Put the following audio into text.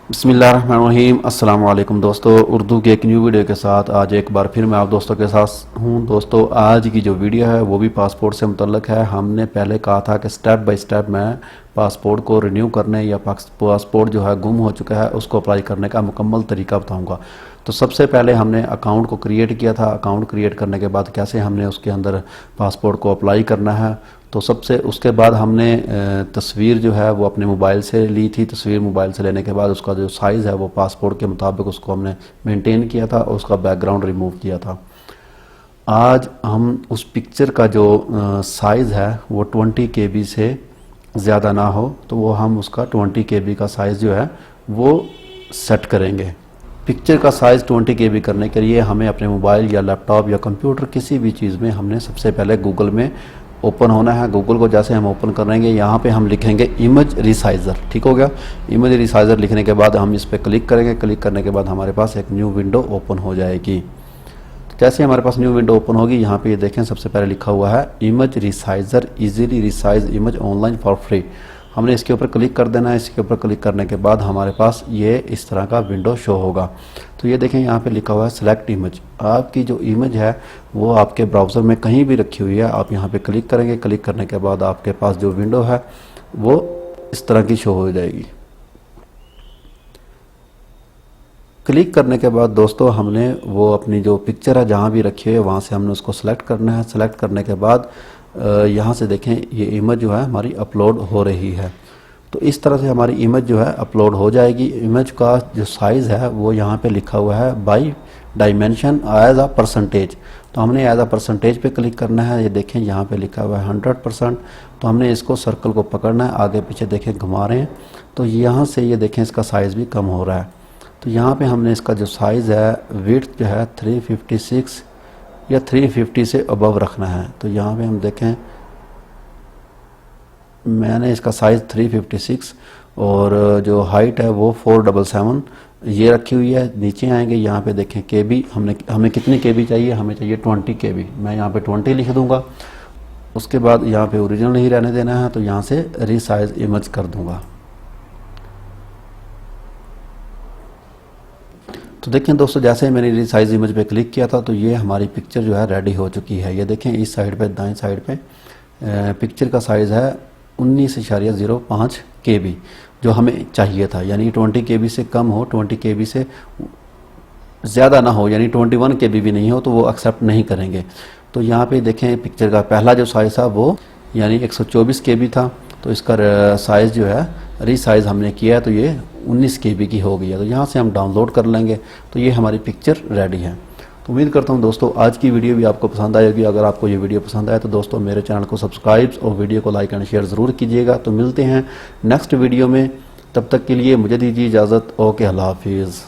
बिस्मिल्लाहिर्रहमानिर्रहीम। अस्सलाम वालेकुम दोस्तों, उर्दू की एक न्यू वीडियो के साथ आज एक बार फिर मैं आप दोस्तों के साथ हूँ। दोस्तों आज की जो वीडियो है वो भी पासपोर्ट से मुतल्लक है। हमने पहले कहा था कि स्टेप बाय स्टेप मैं पासपोर्ट को रिन्यू करने या पासपोर्ट जो है गुम हो चुका है उसको अप्लाई करने का मुकम्मल तरीका बताऊँगा। तो सबसे पहले हमने अकाउंट को क्रिएट किया था। अकाउंट क्रिएट करने के बाद कैसे हमने उसके अंदर पासपोर्ट को अप्लाई करना है, तो सबसे उसके बाद हमने तस्वीर जो है वो अपने मोबाइल से ली थी। तस्वीर मोबाइल से लेने के बाद उसका जो साइज़ है वो पासपोर्ट के मुताबिक उसको हमने मेंटेन किया था और उसका बैकग्राउंड रिमूव किया था। आज हम उस पिक्चर का जो साइज़ है वो 20 KB से ज़्यादा ना हो, तो वो हम उसका 20 KB का साइज़ जो है वो सेट करेंगे। पिक्चर का साइज़ 20 KB करने के लिए हमें अपने मोबाइल या लैपटॉप या कंप्यूटर किसी भी चीज़ में हमने सबसे पहले गूगल में ओपन होना है। गूगल को जैसे हम ओपन करेंगे यहाँ पे हम लिखेंगे इमेज रिसाइज़र। ठीक हो गया। इमेज रिसाइज़र लिखने के बाद हम इस पर क्लिक करेंगे। क्लिक करने के बाद हमारे पास एक न्यू विंडो ओपन हो जाएगी। तो जैसे हमारे पास न्यू विंडो ओपन होगी, यहाँ पे ये देखें सबसे पहले लिखा हुआ है image resizer easily resize image online for free. हमने इसके ऊपर क्लिक कर देना है। इसके ऊपर क्लिक करने के बाद हमारे पास ये इस तरह का विंडो शो होगा। तो ये देखें यहाँ पे लिखा हुआ है सेलेक्ट इमेज। आपकी जो इमेज है वो आपके ब्राउज़र में कहीं भी रखी हुई है, आप यहाँ पे क्लिक करेंगे। क्लिक करने के बाद आपके पास जो विंडो है वो इस तरह की शो हो जाएगी। क्लिक करने के बाद दोस्तों हमने वो अपनी जो पिक्चर है जहाँ भी रखी हुई है वहाँ से हमने उसको सेलेक्ट करना है। सेलेक्ट करने के बाद यहाँ से देखें ये इमेज जो है हमारी अपलोड हो रही है। तो इस तरह से हमारी इमेज जो है अपलोड हो जाएगी। इमेज का जो साइज़ है वो यहाँ पे लिखा हुआ है by dimension as a percentage. तो हमने एज अ परसेंटेज पे क्लिक करना है। ये देखें यहाँ पे लिखा हुआ है 100%। तो हमने इसको सर्कल को पकड़ना है, आगे पीछे देखें घुमा रहे हैं तो यहाँ से ये देखें इसका साइज़ भी कम हो रहा है। तो यहाँ पे हमने इसका जो साइज़ है विड्थ जो है 356 या 350 से अबव रखना है। तो यहाँ पे हम देखें मैंने इसका साइज़ 356 और जो हाइट है वो 477 ये रखी हुई है। नीचे आएंगे यहाँ पे देखें KB हमें कितनी KB चाहिए, हमें चाहिए 20 KB। मैं यहाँ पे 20 लिख दूंगा। उसके बाद यहाँ पे ओरिजिनल नहीं रहने देना है तो यहाँ से रीसाइज इमेज कर दूंगा। तो देखें दोस्तों जैसे ही मैंने रीसाइज इमेज पे क्लिक किया था तो ये हमारी पिक्चर जो है रेडी हो चुकी है। ये देखें इस साइड पे दाएं साइड पे पिक्चर का साइज़ है 19.05 KB जो हमें चाहिए था, यानी 20 KB से कम हो, 20 KB से ज़्यादा ना हो, यानी 21 KB भी नहीं हो तो वो एक्सेप्ट नहीं करेंगे। तो यहाँ पे देखें पिक्चर का पहला जो साइज़ था वो यानी 124 KB था। तो इसका साइज़ जो है रीसाइज़ हमने किया है तो ये 19 KB की हो गई है। तो यहाँ से हम डाउनलोड कर लेंगे तो ये हमारी पिक्चर रेडी है। तो उम्मीद करता हूँ दोस्तों आज की वीडियो भी आपको पसंद आएगी। अगर आपको ये वीडियो पसंद आए तो दोस्तों मेरे चैनल को सब्सक्राइब और वीडियो को लाइक एंड शेयर ज़रूर कीजिएगा। तो मिलते हैं नेक्स्ट वीडियो में, तब तक के लिए मुझे दीजिए इजाज़त। ओके, अल्लाह हाफिज़।